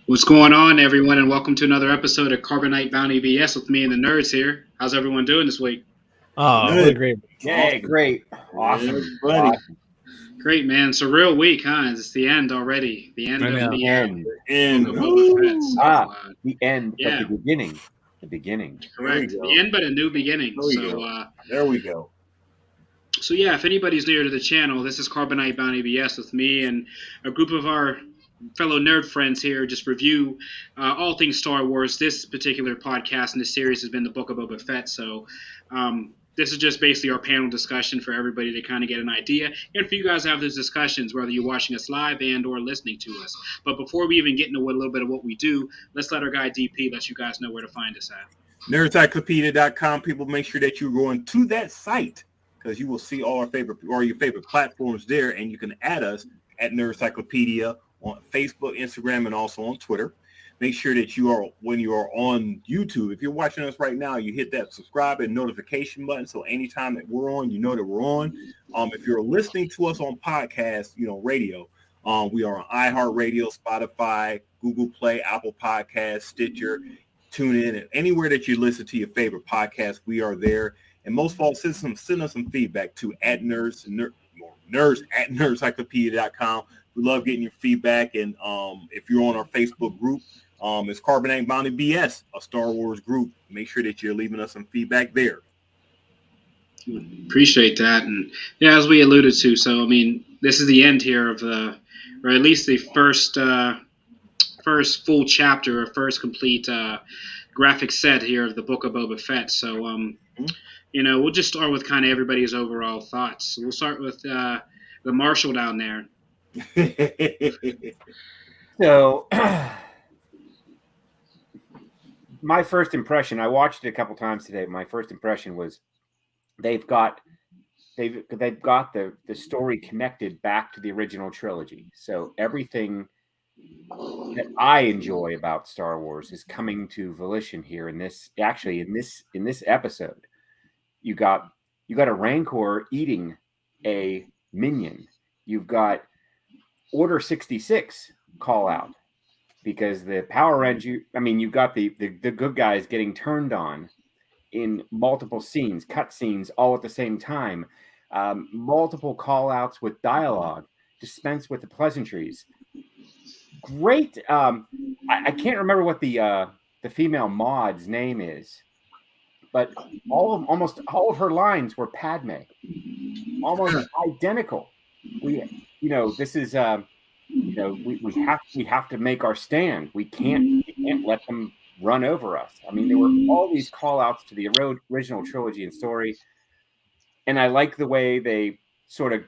What's going on, everyone, and welcome to another episode of Carbonite Bounty BS with me and the nerds here. How's everyone doing this week? Oh, what a Good. great. Yay, Awesome. great. Yeah, Awesome. buddy. Awesome. Great, man. It's a real week, huh? It's the end already. The end I of know. the End. And Book of Boba Fett. So, The end, yeah. but the beginning. The beginning. correct. There we The go. end, but a new beginning. There we So, go. There we go. So yeah, if anybody's new to the channel, this is Carbonite Bounty BS with me and a group of our fellow nerd friends here. Just review all things Star Wars. This particular podcast in this series has been the Book of Boba Fett. So this is just basically our panel discussion for everybody to kind of get an idea, and for you guys to have those discussions, whether you're watching us live and or listening to us. But before we even get into a little bit of what we do, let's let our guy DP let you guys know where to find us at. Nerdcyclopedia.com. People, make sure that you're going to that site because you will see all your favorite platforms there, and you can add us at Nerdcyclopedia on Facebook, Instagram, and also on Twitter. Make sure that when you are on YouTube, if you're watching us right now, you hit that subscribe and notification button. So anytime that we're on, you know that we're on. If you're listening to us on podcast, radio, we are on iHeartRadio, Spotify, Google Play, Apple Podcasts, Stitcher, TuneIn, and anywhere that you listen to your favorite podcast, we are there. And most of all, send us some feedback to nerds at nerdcyclopedia.com. We love getting your feedback. And if you're on our Facebook group, it's Carbonite Bounty BS, a Star Wars group. Make sure that you're leaving us some feedback there. Appreciate that. And yeah, as we alluded to, so I mean, this is the end here of or at least the first full chapter or first complete graphic set here of the Book of Boba Fett. So we'll just start with kind of everybody's overall thoughts. We'll start with the Marshal down there. So, my first impression, I watched it a couple times today. My first impression was they've got the story connected back to the original trilogy. So everything that I enjoy about Star Wars is coming to volition here in this episode. You got a Rancor eating a minion. You've got Order 66 call out because the Power Ranger, you've got the good guys getting turned on in multiple scenes, cut scenes all at the same time, multiple call outs with dialogue, dispensed with the pleasantries. Great. I can't remember what the female Maud's name is, but almost all of her lines were Padme, almost identical. This is we have to make our stand. We can't let them run over us. There were all these call outs to the original trilogy and story, and I like the way they sort of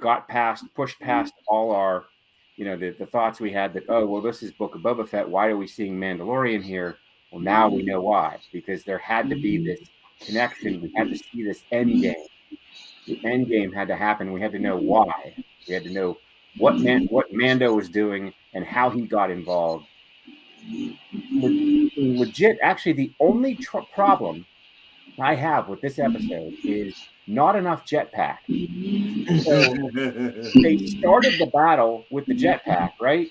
pushed past all our the thoughts we had that, oh, well, this is Book of Boba Fett. Why are we seeing Mandalorian here? Well, now we know why, because there had to be this connection. We had to see this end game. The end game had to happen. We had to know why. We had to know what Mando was doing and how he got involved. Legit, actually, the only problem I have with this episode is not enough jetpack. So they started the battle with the jetpack, right?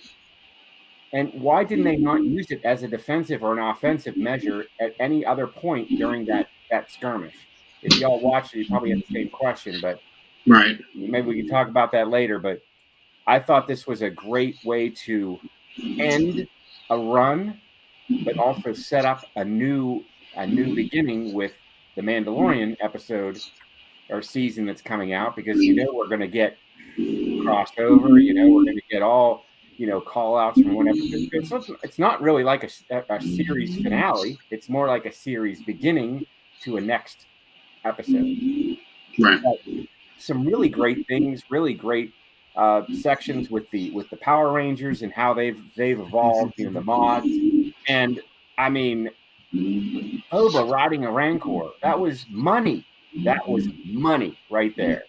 And why didn't they not use it as a defensive or an offensive measure at any other point during that skirmish? If y'all watched it, you probably had the same question, but right. Maybe we can talk about that later. But I thought this was a great way to end a run, but also set up a new beginning with the Mandalorian episode or season that's coming out, because we're going to get crossover. We're going to get all call outs from one episode. It's not really like a series finale. It's more like a series beginning to a next episode. Right. Some really great things, really great sections with the Power Rangers and how they've evolved, the mods. And Boba riding a Rancor, that was money. That was money right there.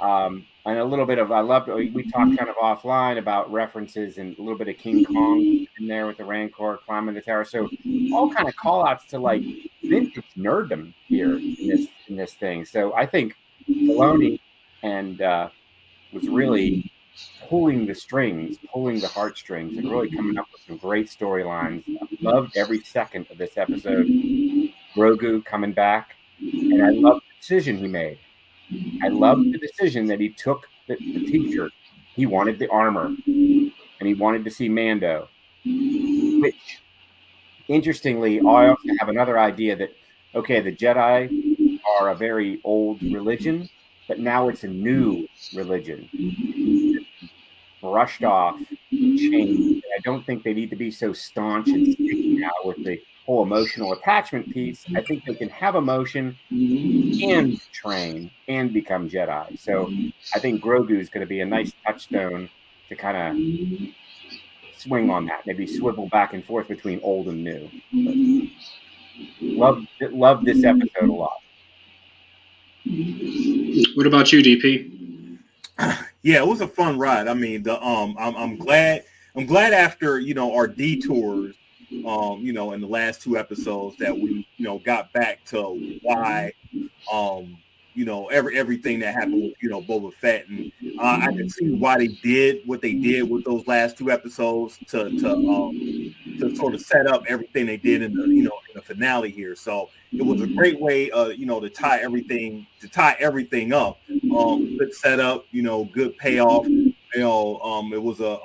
And a little bit of, we talked kind of offline about references and a little bit of King Kong in there with the Rancor climbing the tower. So all kind of call outs to like vintage nerddom here in this thing. So I think Filoni and was really pulling the strings, pulling the heartstrings, and really coming up with some great storylines. I loved every second of this episode. Grogu coming back, and I love the decision he made. I love the decision that he took the t-shirt. He wanted the armor, and he wanted to see Mando. Which, interestingly, I also have another idea that, okay, the Jedi are a very old religion, but now it's a new religion. Brushed off, changed. I don't think they need to be so staunch and sticky now with the whole emotional attachment piece. I think they can have emotion and train and become Jedi. So I think Grogu is going to be a nice touchstone to kind of swing on that, maybe swivel back and forth between old and new. But love this episode a lot. What about you, DP? Yeah, it was a fun ride. I mean, I'm glad after, our detours, in the last two episodes that we, got back to why, everything that happened with, Boba Fett. And I can see why they did what they did with those last two episodes to sort of set up everything they did in the, in the finale here. So it was a great way, to tie everything up. Good setup, good payoff. It was a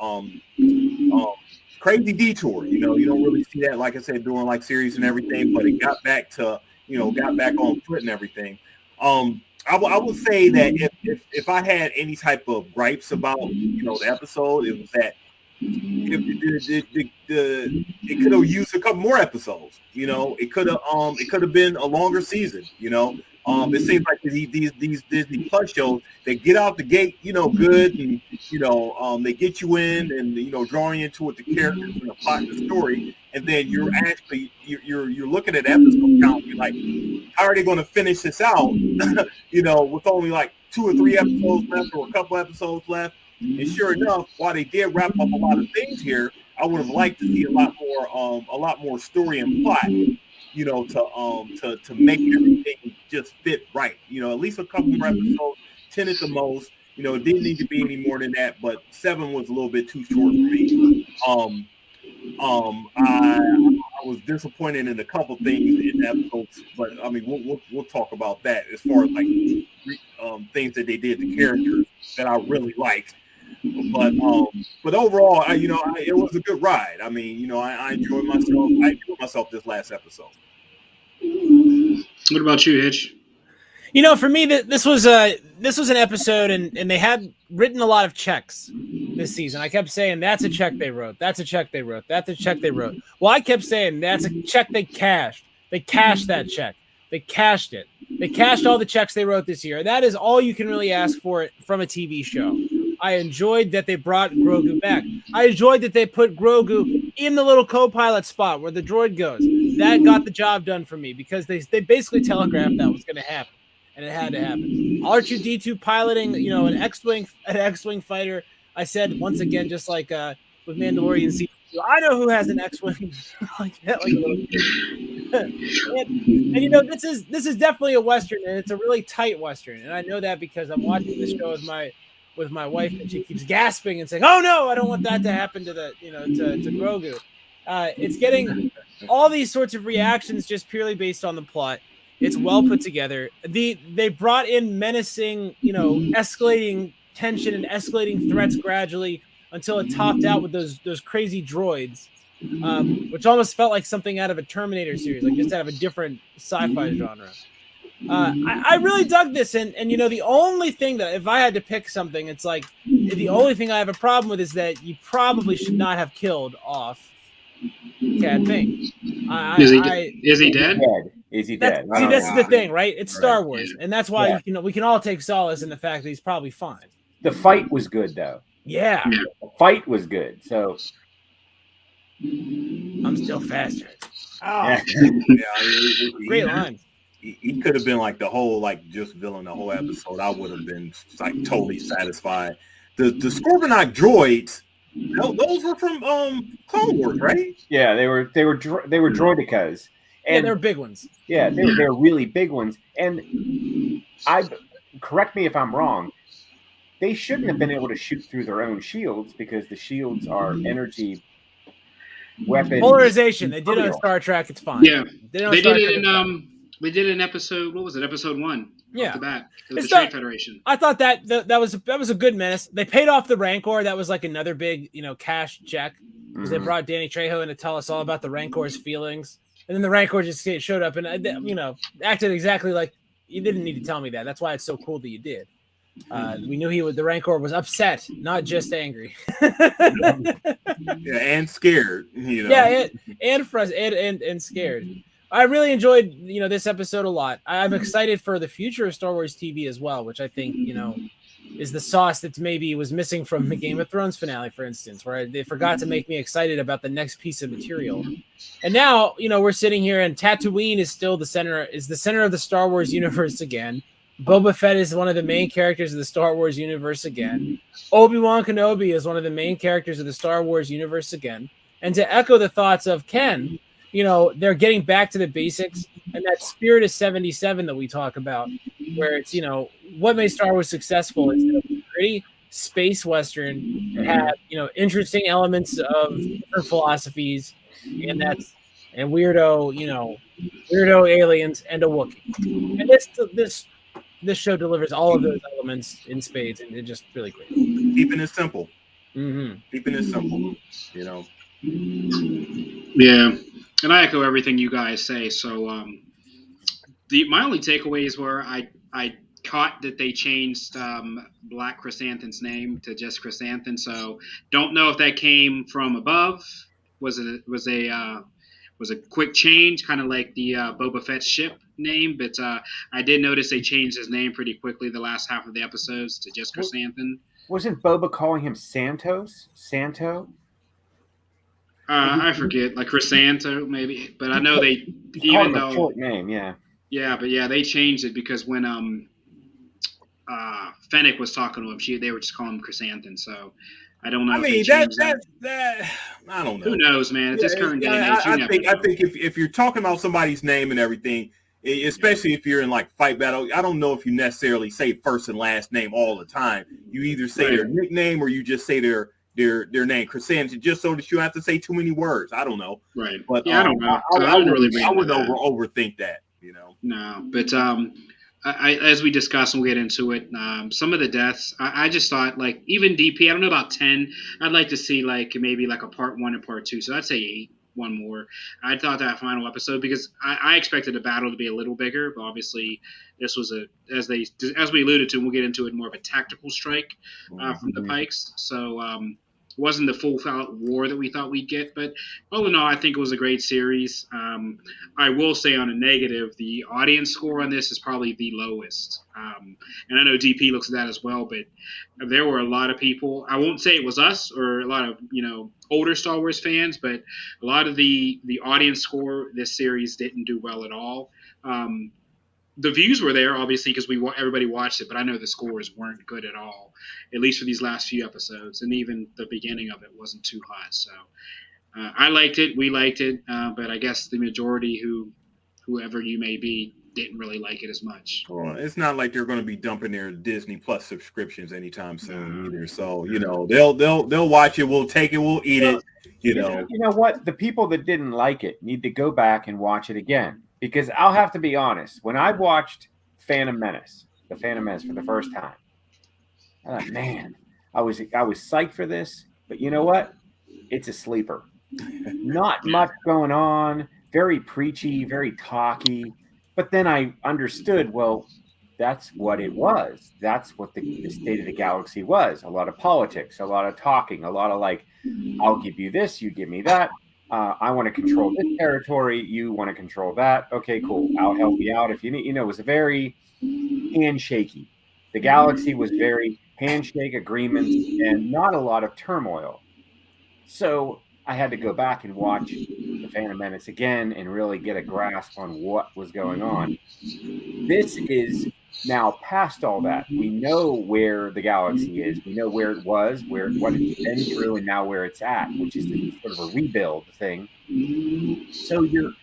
crazy detour. You don't really see that, like I said, during like series and everything, but it got back to, got back on foot and everything. I would say that if I had any type of gripes about, the episode, it was that it could have used a couple more episodes. It could have been a longer season. It seems like these Disney Plus shows, they get out the gate, good, and they get you in and drawing into it, the characters and the plot and the story, and then you're looking at episode count. You're like, how are they going to finish this out? With only like 2 or 3 episodes left or a couple episodes left. And sure enough, while they did wrap up a lot of things here, I would have liked to see a lot more story and plot, to make everything just fit right. At least a couple more episodes, 10 at the most. It didn't need to be any more than that, but 7 was a little bit too short for me. I was disappointed in a couple things in the episodes, but I mean, we'll talk about that as far as like things that they did to characters that I really liked. But overall, it was a good ride. I mean, I enjoyed myself. I enjoyed myself this last episode. What about you, Hitch? For me, this was an episode, and they had written a lot of checks this season. I kept saying, that's a check they wrote. That's a check they wrote. That's a check they wrote. Well, I kept saying, that's a check they cashed. They cashed that check. They cashed it. They cashed all the checks they wrote this year. That is all you can really ask for from a TV show. I enjoyed that they brought Grogu back. I enjoyed that they put Grogu in the little co-pilot spot where the droid goes. That got the job done for me because they basically telegraphed that was going to happen, and it had to happen. R2-D2 piloting, an X-wing fighter. I said once again, just like with Mandalorian season 2, I know who has an X-wing like that. and this is definitely a Western, and it's a really tight Western, and I know that because I'm watching this show with my wife, and she keeps gasping and saying, "Oh no, I don't want that to happen to to Grogu." It's getting all these sorts of reactions just purely based on the plot. It's well put together. They brought in menacing, escalating tension and escalating threats gradually until it topped out with those crazy droids, which almost felt like something out of a Terminator series, like just out of a different sci-fi genre. I really dug this, and the only thing that, if I had to pick something, it's like the only thing I have a problem with is that you probably should not have killed off Cad Bane. Is he dead? Is he dead? See, that's the thing, right? It's Star Wars, and that's why we can all take solace in the fact that he's probably fine. The fight was good, though. Yeah. The fight was good. So I'm still faster. Oh. Great line. He could have been like the whole, like, just villain the whole episode. I would have been like totally satisfied. The Scorponok droids, those were from Clone Wars, right? Yeah, they were droidicas. And they were big ones. Yeah, they were really big ones. And correct me if I'm wrong, they shouldn't have been able to shoot through their own shields because the shields are energy weapons. Polarization. They did on Star Trek. It's fine. Yeah, they did it in they did it in episode. What was it? Episode 1. Yeah, off the bat. It was the Trade Federation. I thought that was a good menace. They paid off the Rancor. That was like another big cash check because they brought Danny Trejo in to tell us all about the Rancor's feelings, and then the Rancor just showed up and acted exactly like you didn't need to tell me that. That's why it's so cool that you did. We knew the Rancor was upset, not just angry. Yeah, and scared. Yeah, and scared. I really enjoyed this episode a lot. I'm excited for the future of Star Wars TV as well, which I think is the sauce that maybe was missing from the Game of Thrones finale, for instance, where they forgot to make me excited about the next piece of material. And now we're sitting here, and Tatooine is still the center of the Star Wars universe again. Boba Fett is one of the main characters of the Star Wars universe again. Obi-Wan Kenobi is one of the main characters of the Star Wars universe again. And to echo the thoughts of Ken, they're getting back to the basics, and that spirit of 77 that we talk about, where it's, what made Star Wars successful is a pretty space Western that had, interesting elements of different philosophies, and weirdo aliens and a Wookiee. And this show delivers all of those elements in spades, and it's just really great. Keeping it simple. Mm-hmm. Keeping it simple. Yeah, and I echo everything you guys say. So, my only takeaways were I caught that they changed Black Chrysanthemum's name to just Chrysanthemum. So, don't know if that came from above. Was a quick change, kind of like the Boba Fett ship name, but I did notice they changed his name pretty quickly the last half of the episodes to just Chrysanthemum. Wasn't Boba calling him Santo? I forget, like Chrysanto maybe, but I know they even though short name, yeah, but they changed it because when Fennec was talking to him, they were just calling him Chrysanthemum. So I don't know. I mean, that I don't know. Who knows, man? It's this current day and age. I think if you're talking about somebody's name and everything, especially if you're in like fight battle, I don't know if you necessarily say first and last name all the time. You either say their nickname or you just say their name, Chrysanthemum, just so that you don't have to say too many words. I don't know. Right. But I don't know. I would overthink that. No, but I as we discussed and we'll get into it, some of the deaths, I just thought, like, even DP, I don't know about 10. I'd like to see maybe a part 1 and part 2. So I'd say 8, one more. I thought that final episode, because I expected the battle to be a little bigger, but obviously this was as we alluded to, and we'll get into it, more of a tactical strike from the Pikes. So it wasn't the full-out war that we thought we'd get, but all in all, I think it was a great series. I will say, on a negative, the audience score on this is probably the lowest. And I know DP looks at that as well, but there were a lot of people. I won't say it was us or a lot of older Star Wars fans, but a lot of the audience score this series didn't do well at all. The views were there, obviously, because everybody watched it, but I know the scores weren't good at all, at least for these last few episodes, and even the beginning of it wasn't too hot. So I liked it, we liked it, but I guess the majority, whoever you may be, didn't really like it as much. Well, it's not like they're going to be dumping their Disney Plus subscriptions anytime soon either. So they'll watch it, we'll take it, we'll eat it. You know what? The people that didn't like it need to go back and watch it again. Because I'll have to be honest, when I watched the Phantom Menace for the first time, I thought, man, I was psyched for this. But you know what? It's a sleeper. Not much going on. Very preachy, very talky. But then I understood, well, that's what it was. That's what the state of the galaxy was. A lot of politics, a lot of talking, a lot of I'll give you this, you give me that. I want to control this territory. You want to control that. Okay, cool. I'll help you out if you need. It was a very handshaky. The galaxy was very handshake agreements and not a lot of turmoil. So I had to go back and watch The Phantom Menace again and really get a grasp on what was going on. This is now past all that. We know where the galaxy is. We know where it was, what it's been through, and now where it's at, which is sort of a rebuild thing. So we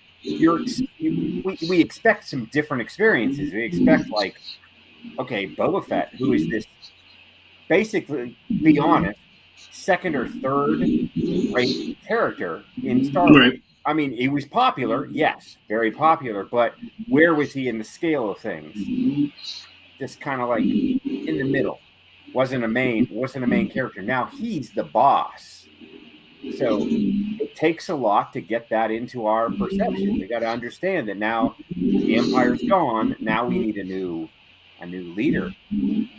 expect some different experiences. We expect, okay, Boba Fett, who is this basically, be honest, second or third rate character in Star Wars. Right. I mean, he was popular, yes, very popular, but where was he in the scale of things? Just kind of like in the middle. Wasn't a main character. Now he's the boss. So it takes a lot to get that into our perception. We got to understand that now the Empire's gone. Now we need a new leader.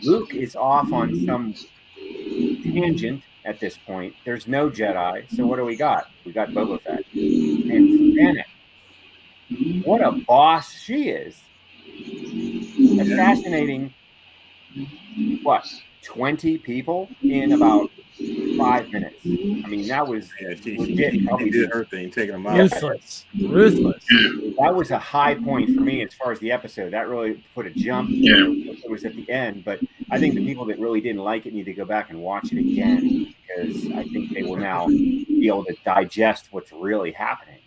Luke is off on some tangent at this point. There's no Jedi. So what do we got? We got Boba Fett. And Fennec. What a boss she is. Assassinating, what, 20 people in about 5 minutes. I mean, that was she did her thing, taking them out. Ruthless. That was a high point for me as far as the episode. That really put a jump. Yeah. It was at the end, but I think the people that really didn't like it need to go back and watch it again, because I think they will now be able to digest what's really happening.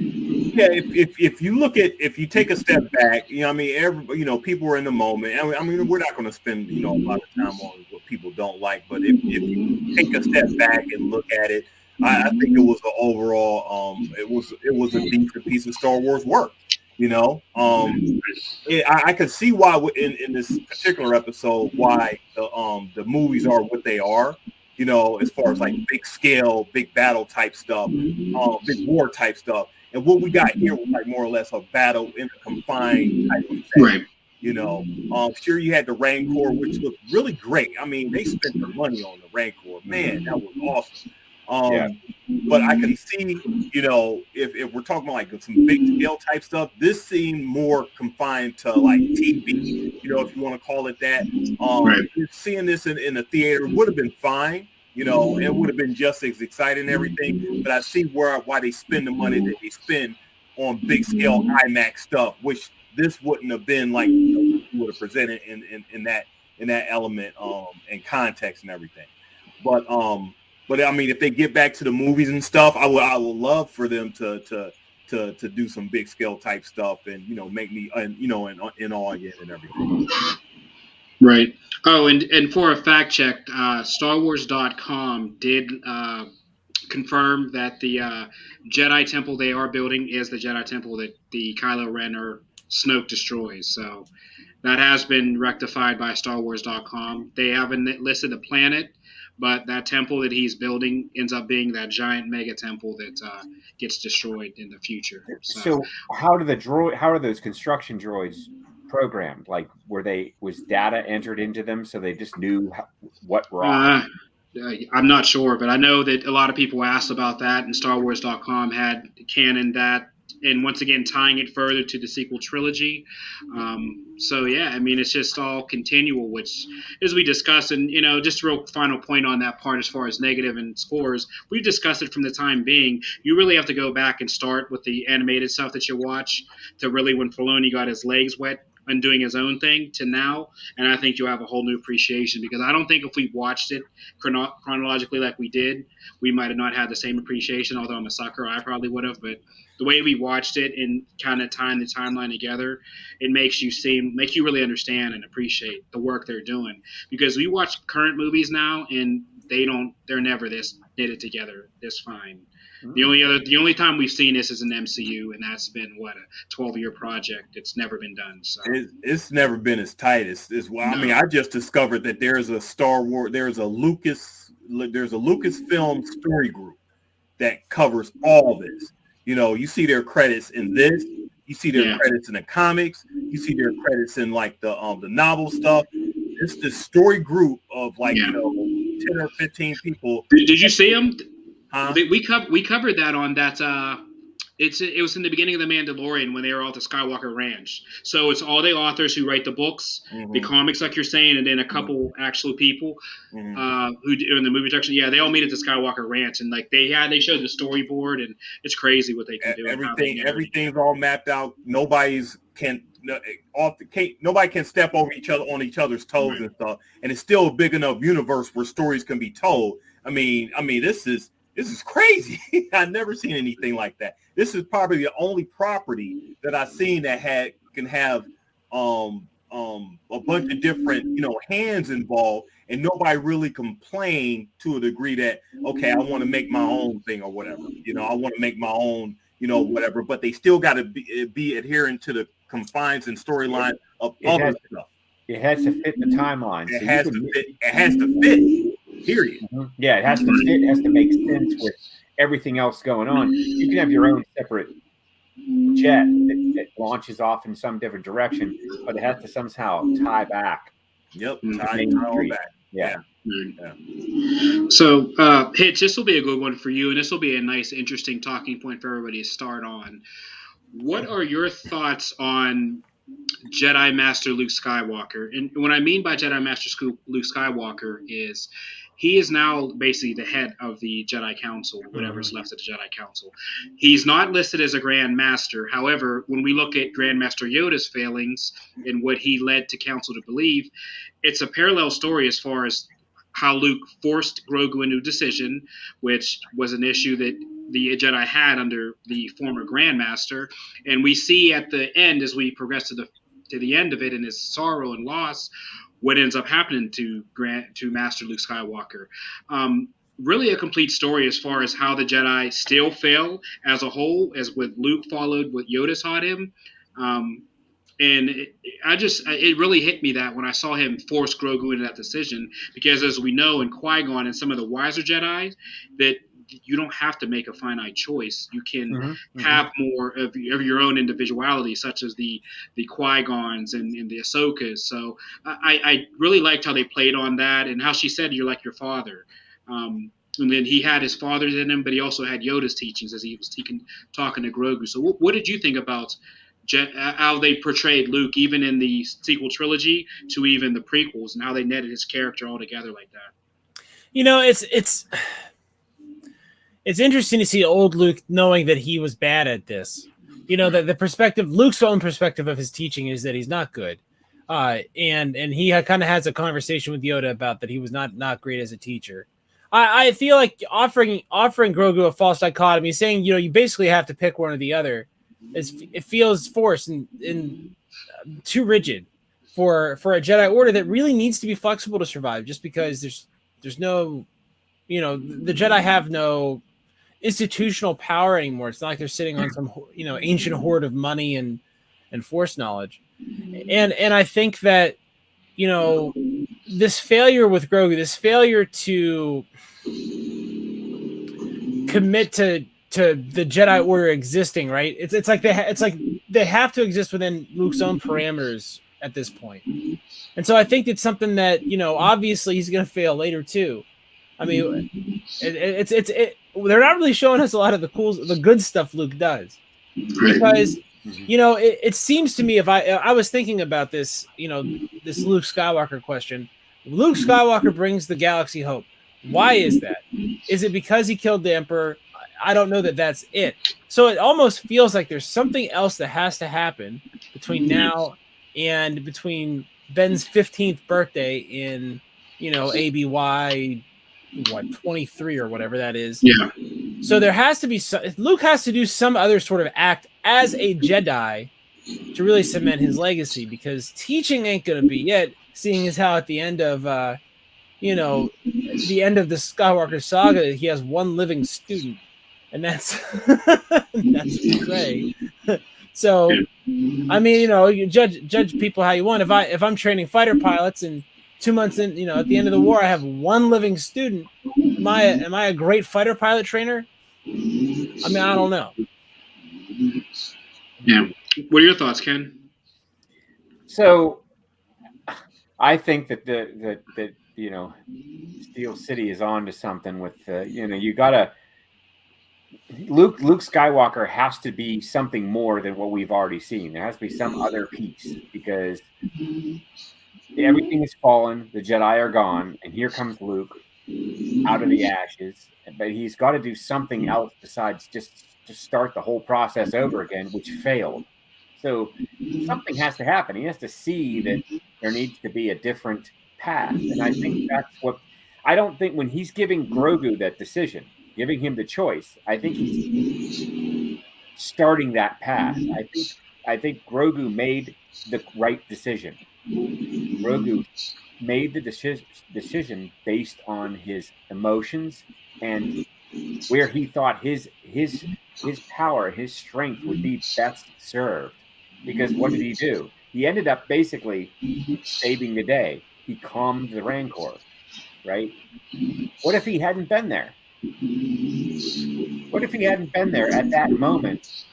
Yeah, if you look at, if you take a step back, you know, I mean, people are in the moment. I mean, we're not going to spend, a lot of time on what people don't like, but if you take a step back and look at it, I think it was an overall, it was a decent piece of Star Wars work. I could see why in this particular episode why the movies are what they are. As far as like big scale, big battle type stuff, big war type stuff. And what we got here was like more or less a battle in a confined type of thing. Right. Sure, you had the Rancor, which looked really great. I mean, they spent their money on the Rancor. Man, that was awesome. But I can see, if we're talking about like some big scale type stuff, this seemed more confined to like TV, if you want to call it that. Right. Seeing this in the theater would have been fine. It would have been just as exciting and everything. But I see why they spend the money that they spend on big scale IMAX stuff, which this wouldn't have been like you would have presented in that element and context and everything. But I mean, if they get back to the movies and stuff, I would love for them to do some big scale type stuff and make me in awe again and everything. Right. Oh, and for a fact check, StarWars.com did confirm that the Jedi temple they are building is the Jedi temple that the Kylo Ren or Snoke destroys. So that has been rectified by StarWars.com. They haven't listed the planet, but that temple that he's building ends up being that giant mega temple that gets destroyed in the future. So how are those construction droids programmed? Like, was data entered into them so they just knew what rock? I'm not sure, but I know that a lot of people asked about that, and StarWars.com had canon that, and once again tying it further to the sequel trilogy. So yeah, I mean, it's just all continual, which, as we discussed, and just a real final point on that part as far as negative and scores, we've discussed it from the time being. You really have to go back and start with the animated stuff that you watch to really when Filoni got his legs wet and doing his own thing to now, and I think you'll have a whole new appreciation, because I don't think if we watched it chronologically like we did, we might have not had the same appreciation, although I'm a sucker, I probably would have, but the way we watched it and kind of tying the timeline together, it makes you really understand and appreciate the work they're doing, because we watch current movies now and they're never this knitted together this fine. The only time we've seen this is in MCU, and that's been a 12-year project. It's never been done. So it's never been as tight as well. No. I mean, I just discovered that there's a Star Wars, there's a Lucasfilm story group that covers all this. You see their credits in this, you see their credits in the comics, you see their credits in like the novel stuff. It's the story group of like 10 or 15 people. Did you see them? Huh? We covered that on that. It was in the beginning of The Mandalorian when they were all at the Skywalker Ranch. So it's all the authors who write the books, the comics, like you're saying, and then a couple actual people who do in the movie production. Yeah, they all meet at the Skywalker Ranch, and like they showed the storyboard, and it's crazy what they can do. Everything's all mapped out. Nobody can step over on each other's toes and stuff. And it's still a big enough universe where stories can be told. I mean, this is crazy. I've never seen anything like that. This is probably the only property that I've seen that can have a bunch of different, hands involved, and nobody really complained to a degree that, okay, I want to make my own thing or whatever, I want to make my own, whatever, but they still got to be adherent to the confines and storyline of other stuff. It has to fit the timeline. It has to fit. It has to fit. Period. Yeah, it has to fit. It has to make sense with everything else going on. You can have your own separate jet that launches off in some different direction, but it has to somehow tie back. Yep, tie all back. Yeah. So, Hitch, this will be a good one for you, and this will be a nice, interesting talking point for everybody to start on. What are your thoughts on Jedi Master Luke Skywalker? And what I mean by Jedi Master Luke Skywalker is he is now basically the head of the Jedi Council, whatever's left of the Jedi Council. He's not listed as a Grand Master. However, when we look at Grand Master Yoda's failings and what he led to Council to believe, it's a parallel story as far as how Luke forced Grogu into a decision, which was an issue that the Jedi had under the former Grand Master. And we see at the end, as we progress to the end of it, and his sorrow and loss, what ends up happening to Master Luke Skywalker. Really a complete story as far as how the Jedi still fail as a whole, as what Luke followed what Yoda taught him. And it really hit me that when I saw him force Grogu into that decision, because as we know in Qui-Gon and some of the wiser Jedi, that you don't have to make a finite choice. You can have more of your own individuality, such as the Qui-Gons and the Ahsokas. So I really liked how they played on that, and how she said, "You're like your father." And then he had his father's in him, but he also had Yoda's teachings as he was talking to Grogu. So what did you think about how they portrayed Luke, even in the sequel trilogy to even the prequels, and how they netted his character all together like that? It's interesting to see old Luke knowing that he was bad at this. The perspective, Luke's own perspective of his teaching is that he's not good. And he kind of has a conversation with Yoda about that he was not great as a teacher. I feel like offering Grogu a false dichotomy, saying, you basically have to pick one or the other, it feels forced and too rigid for a Jedi Order that really needs to be flexible to survive, just because there's no, the Jedi have no institutional power anymore. It's not like they're sitting on some ancient hoard of money and force knowledge. And I think that this failure with Grogu, this failure to commit to the Jedi Order existing, right? It's like they have to exist within Luke's own parameters at this point. And so I think it's something that obviously he's going to fail later too. I mean, they're not really showing us a lot of the good stuff Luke does, because it seems to me, if I was thinking about this, this Luke Skywalker question. Luke Skywalker brings the galaxy hope. Why is that? Is it because he killed the Emperor? I don't know that that's it. So it almost feels like there's something else that has to happen between now and between Ben's 15th birthday in ABY 23 or whatever that is. Yeah. So there has to be Luke has to do some other sort of act as a Jedi to really cement his legacy, because teaching ain't gonna be it, seeing as how at the end of the end of the Skywalker saga he has one living student, and that's that's great. So I mean, you judge people how you want. If I'm training fighter pilots and 2 months in, at the end of the war, I have one living student. Am I a great fighter pilot trainer? I mean, I don't know. Yeah. What are your thoughts, Ken? So, I think that that Steel City is on to something with you gotta. Luke Skywalker has to be something more than what we've already seen. There has to be some other piece, because everything is fallen, the Jedi are gone, and here comes Luke out of the ashes. But he's got to do something else besides just to start the whole process over again, which failed. So something has to happen. He has to see that there needs to be a different path. And I think that's what – I don't think when he's giving Grogu that decision, giving him the choice, I think he's starting that path. I think Grogu made the right decision. Grogu made the decision based on his emotions and where he thought his power, his strength would be best served. Because what did he do? He ended up basically saving the day. He calmed the Rancor, right? What if he hadn't been there? What if he hadn't been there at that moment?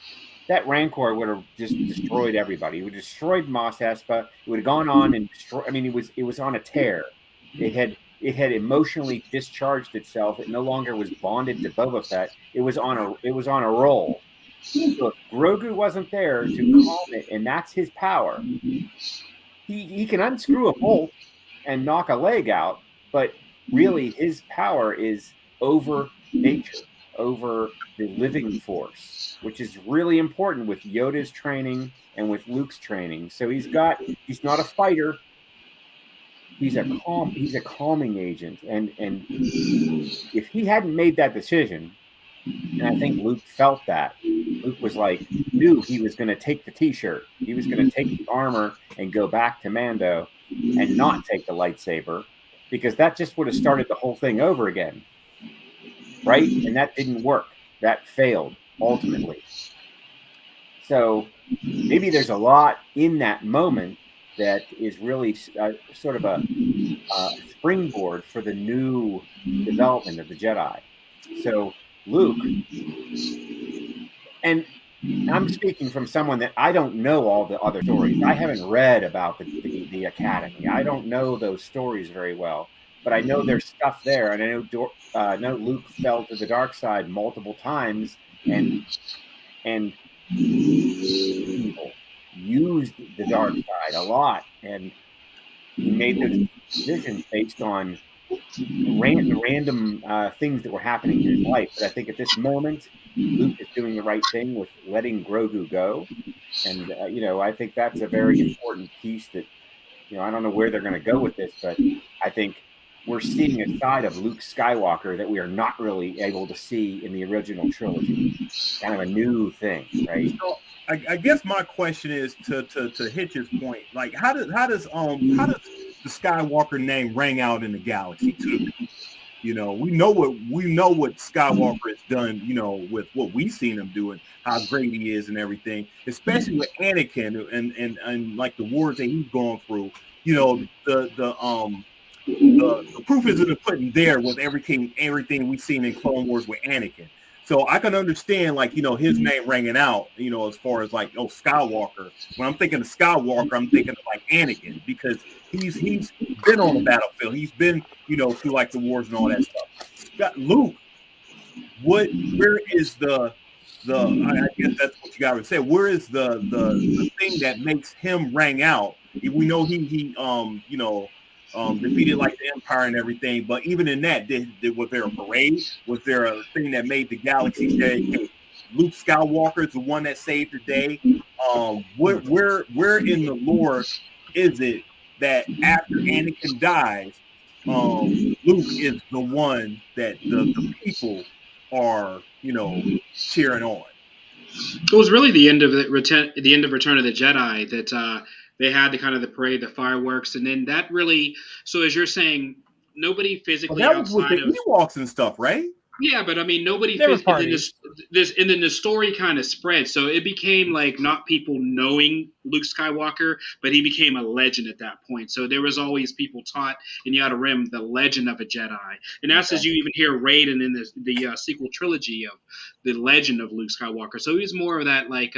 That Rancor would have just destroyed everybody. It would have destroyed Mos Espa. It would have gone on and destroyed. I mean, it was on a tear. It had emotionally discharged itself. It no longer was bonded to Boba Fett. It was on a roll. So if Grogu wasn't there to calm it, and that's his power, he can unscrew a bolt and knock a leg out, but really his power is over nature, over the living force, which is really important with Yoda's training and with Luke's training. So he's not a fighter. He's a calming agent. And if he hadn't made that decision, and I think Luke felt that, Luke was like, knew he was going to take the t-shirt. He was going to take the armor and go back to Mando and not take the lightsaber, because that just would have started the whole thing over again. Right? And that didn't work. That failed ultimately. So maybe there's a lot in that moment that is really sort of a springboard for the new development of the Jedi. So Luke, and I'm speaking from someone that I don't know all the other stories. I haven't read about the Academy. I don't know those stories very well, but I know there's stuff there, and I know Luke fell to the dark side multiple times, and evil used the dark side a lot, and he made those decisions based on random things that were happening in his life. But I think at this moment, Luke is doing the right thing with letting Grogu go, and I think that's a very important piece that I don't know where they're going to go with this, but I think we're seeing a side of Luke Skywalker that we are not really able to see in the original trilogy. Kind of a new thing, right? So I guess my question is to Hitch's point, like how does the Skywalker name ring out in the galaxy too? We know what Skywalker has done, with what we've seen him doing, how great he is and everything, especially with Anakin and like the wars that he's going through. The proof is in the pudding there with everything we've seen in Clone Wars with Anakin. So I can understand, like, his name ringing out, as far as like, Skywalker. When I'm thinking of Skywalker, I'm thinking of like Anakin, because he's been on the battlefield. He's been, through like the wars and all that stuff. Luke, where is the I guess that's what you gotta say. Where is the thing that makes him ring out? We know he defeated like the Empire and everything, but even in that, was there a parade? Was there a thing that made the galaxy say, hey, Luke Skywalker is the one that saved the day? Where in the lore is it that after Anakin dies, Luke is the one that the people are, cheering on? It was really the end of Return of the Jedi that they had the parade, the fireworks, and then that really. So as you're saying, nobody physically that was outside with the Ewoks and stuff, right? Yeah, but I mean, nobody. There were And then parties. and then the story kind of spread, so it became like not people knowing Luke Skywalker, but he became a legend at that point. So there was always people taught in the Outer Rim the legend of a Jedi, and that's as you even hear Raiden in the sequel trilogy of the legend of Luke Skywalker. So he's more of that like.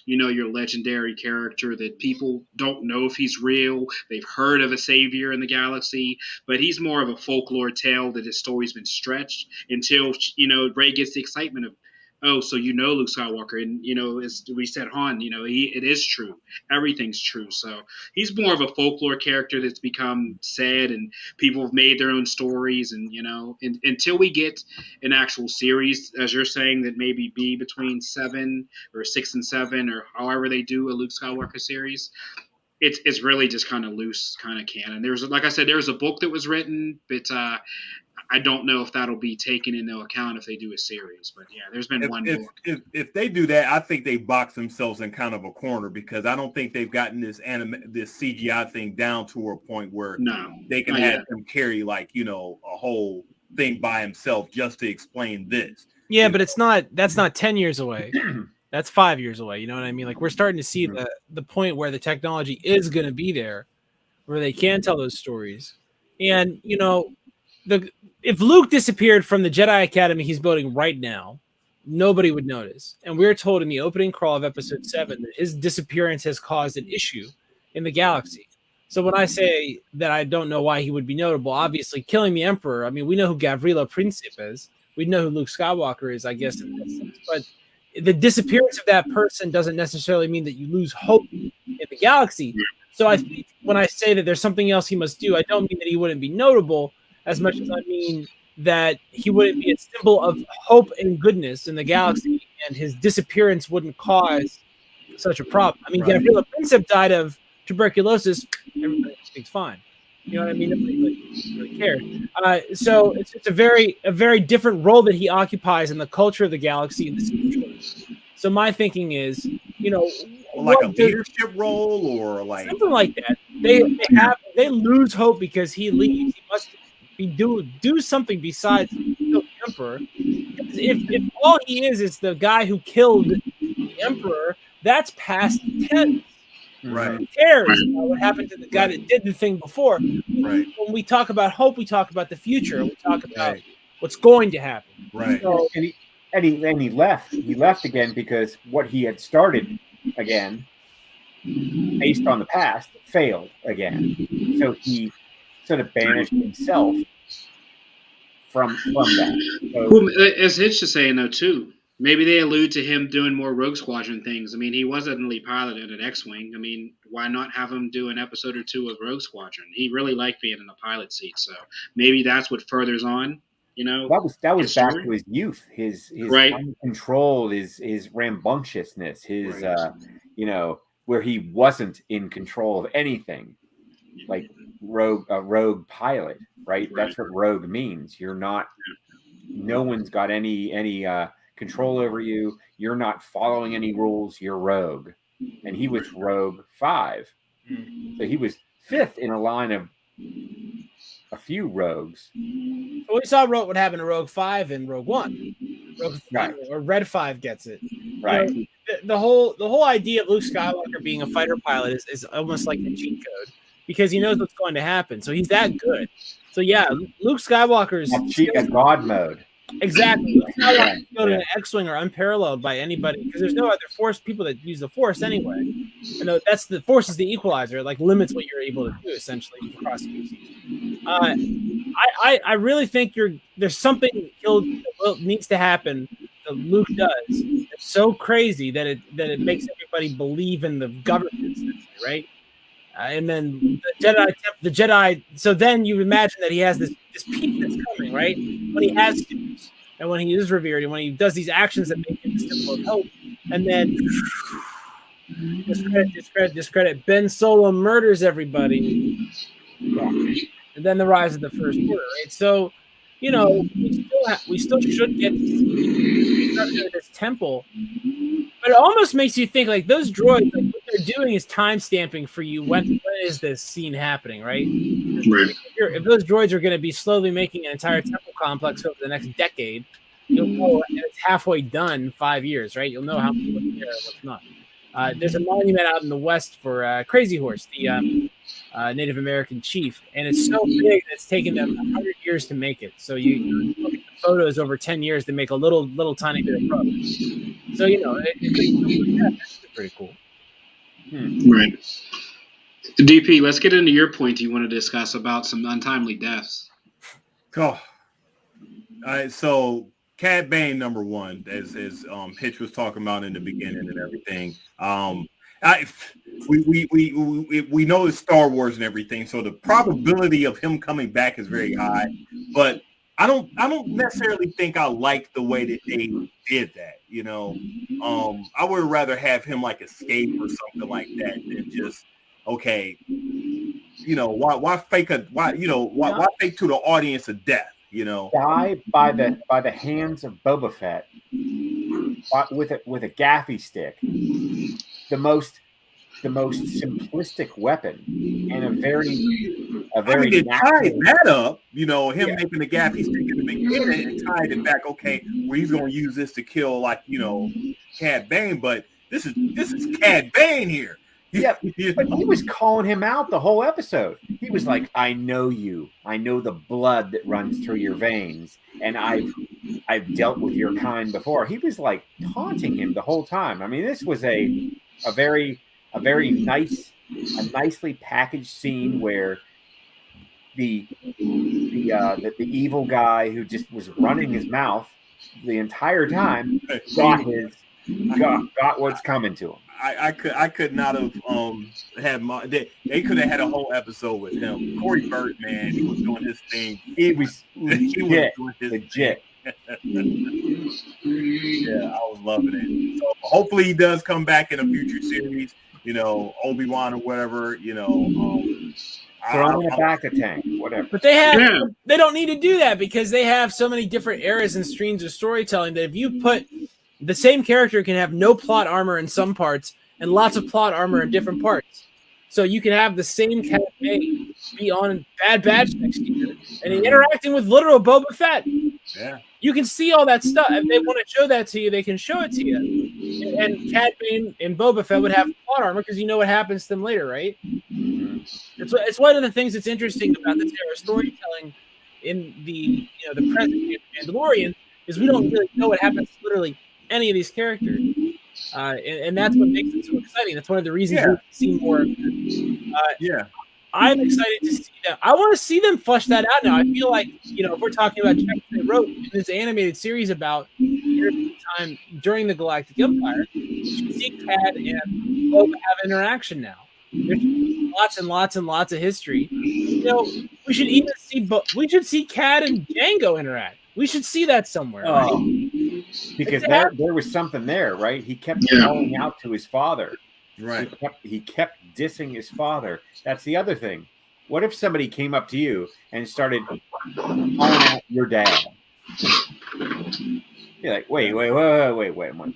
Your legendary character that people don't know if he's real. They've heard of a savior in the galaxy, but he's more of a folklore tale that his story's been stretched until Rey gets the excitement of, oh, so Luke Skywalker, and as we said, Han, it is true, everything's true. So he's more of a folklore character that's become said, and people have made their own stories, and until we get an actual series, as you're saying, that maybe be between 7 or 6 and 7, or however they do a Luke Skywalker series. It's really just kind of loose, kind of canon. Like I said, there's a book that was written, but I don't know if that'll be taken into account if they do a series. But yeah, there's been one book. If they do that, I think they box themselves in kind of a corner, because I don't think they've gotten this CGI thing down to a point where they can have him carry like, you know, a whole thing by himself just to explain this. Yeah, but that's not 10 years away. That's 5 years away. You know what I mean? Like, we're starting to see the point where the technology is going to be there, where they can tell those stories. And, you know, if Luke disappeared from the Jedi Academy he's building right now, nobody would notice. And we're told in the opening crawl of Episode 7 that his disappearance has caused an issue in the galaxy. So when I say that I don't know why he would be notable, obviously killing the Emperor, I mean, we know who Gavrilo Princip is. We know who Luke Skywalker is, I guess, in that sense. But the disappearance of that person doesn't necessarily mean that you lose hope in the galaxy. So I think when I say that there's something else he must do, I don't mean that he wouldn't be notable as much as I mean that he wouldn't be a symbol of hope and goodness in the galaxy, and his disappearance wouldn't cause such a problem. I mean, Gavrilo Princip died of tuberculosis. Everybody thinks fine. You know what I mean? Nobody really cared. So it's a very different role that he occupies in the culture of the galaxy in the sequel. So my thinking is, you know, like a leadership role, or like something like that. They lose hope because he leaves. He must be do something besides kill the Emperor. If all he is the guy who killed the Emperor, that's past tense. Right. Who cares about what happened to the guy that did the thing before? Right. When we talk about hope, we talk about the future. We talk about what's going to happen. Right. So, and he left. He left again because what he had started again, based on the past, failed again. So he sort of banished himself from that. So, Well, as Hitch is saying, though, too, maybe they allude to him doing more Rogue Squadron things. I mean, he was an elite pilot in an X-Wing. I mean, why not have him do an episode or two of Rogue Squadron? He really liked being in the pilot seat, so maybe that's what furthers on. You know, that was back to his youth, his uncontrolled, his rambunctiousness, his you know, where he wasn't in control of anything, like rogue pilot, right? That's what rogue means. You're not. No one's got any control over you. You're not following any rules. You're rogue, and he was Rogue 5, so he was 5th in a line of a few rogues. we saw what happened to Rogue 5 and Rogue 1. Or Red 5 gets it. Right. You know, the whole idea of Luke Skywalker being a fighter pilot is almost like a cheat code, because he knows what's going to happen. So he's that good. So yeah, Luke Skywalker's a God mode. Exactly. Luke Skywalker's skill in an X-Wing are unparalleled by anybody, because there's no other Force people that use the Force anyway. You know, that's the Force is the equalizer. It like limits what you're able to do essentially across species. I really think there's something that needs to happen that Luke does. It's so crazy that it makes everybody believe in the government, right? And then the Jedi. So then you imagine that he has this peak that's coming, right? When he has students, and when he is revered, and when he does these actions that make him the symbol of hope, and then discredit. Ben Solo murders everybody, and then the rise of the First Order, right? So, you know, we still should get this temple. But it almost makes you think, like, those droids, like, what they're doing is time stamping for you. When is this scene happening, right? If those droids are going to be slowly making an entire temple complex over the next decade, you'll know it's halfway done 5 years, right? You'll know how much is there and what's not. There's a monument out in the west for Crazy Horse, the Native American chief, and it's so big that it's taken them 100 years to make it. So you look at the photos over 10 years to make a little tiny bit of progress. So, you know, it could be that's pretty cool. Right. DP, let's get into your point you want to discuss about some untimely deaths. Oh. All right, so Cad Bane, number one, as Hitch was talking about in the beginning and everything. We know it's Star Wars and everything, so the probability of him coming back is very high. But I don't necessarily think I like the way that they did that. You know, I would rather have him like escape or something like that than just why fake to the audience a death? die by the hands of Boba Fett with a gaffy stick, the most simplistic weapon, and a very they tied that up, Yeah. making the gaffy stick in the beginning and tied it back. Okay, well, he's gonna use this to kill Cad Bane, but this is Cad Bane here. Yeah, but he was calling him out the whole episode. He was like, "I know you. I know the blood that runs through your veins, and I've dealt with your kind before." He was like taunting him the whole time. I mean, this was a very nicely packaged scene where the evil guy who just was running his mouth the entire time got what's coming to him. I could not have had they could have had a whole episode with him. Corey Burt, man, he was doing his thing. He was legit. Yeah, I was loving it. So hopefully he does come back in a future series. Obi-Wan or whatever. Throw in a back a tank, whatever. But they don't need to do that because they have so many different eras and streams of storytelling that if you put the same character can have no plot armor in some parts and lots of plot armor in different parts. So you can have the same Cad Bane be on Bad Batch next year and interacting with literal Boba Fett. Yeah. You can see all that stuff. If they want to show that to you, they can show it to you. And Cad Bane and Boba Fett would have plot armor because you know what happens to them later, right? It's one of the things that's interesting about this era of storytelling in the present Mandalorian is we don't really know what happens to literally any of these characters, and that's what makes it so exciting. That's one of the reasons we see more of them. I'm excited to see them. I want to see them flesh that out now. I feel like if we're talking about chapters they wrote in this animated series about time during the Galactic Empire, we should see Cad and Boba have interaction now. There's lots and lots and lots of history. We should even see Cad and Django interact. We should see that somewhere. Oh. Because there was something there, right? He kept calling out to his father. Right. He kept dissing his father. That's the other thing. What if somebody came up to you and started calling out your dad? You're like, wait a minute.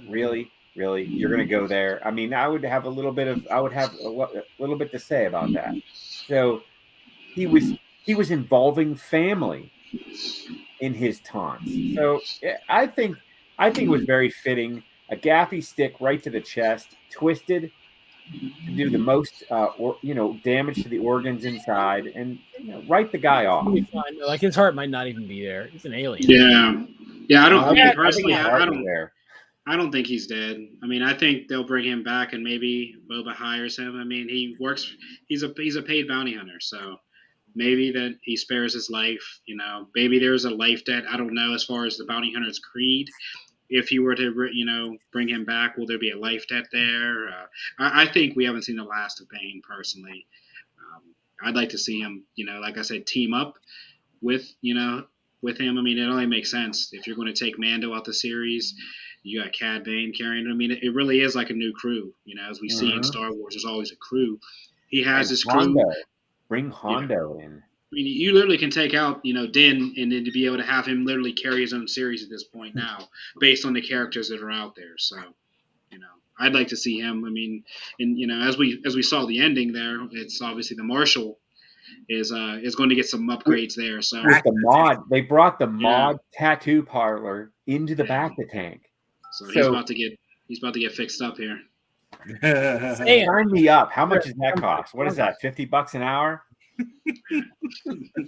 Really? You're going to go there? I mean, I would have a little bit to say about that. So he was involving family in his taunts. So I think it was very fitting. A gaffy stick right to the chest, twisted to do the most, damage to the organs inside, and write the guy off. He'll be fine. Like his heart might not even be there. He's an alien. Yeah. I don't think he's dead. I mean, I think they'll bring him back, and maybe Boba hires him. I mean, he works. He's a paid bounty hunter, so maybe that he spares his life. Maybe there's a life debt. I don't know as far as the bounty hunter's creed. If you were to, bring him back, will there be a life debt there? I think we haven't seen the last of Bane personally. I'd like to see him, like I said, team up with him. I mean, it only makes sense if you're going to take Mando out the series. You got Cad Bane carrying it. I mean, it really is like a new crew. As we see in Star Wars, there's always a crew. He has his crew. Bring Hondo in. I mean, you literally can take out, Din, and then to be able to have him literally carry his own series at this point now, based on the characters that are out there. So, I'd like to see him. I mean, and as we saw the ending there, it's obviously the Marshal is going to get some upgrades there. So they brought the mod tattoo parlor into the back of the tank. So he's about to get fixed up here. Sign me up. How much does that cost? What is that? $50 an hour?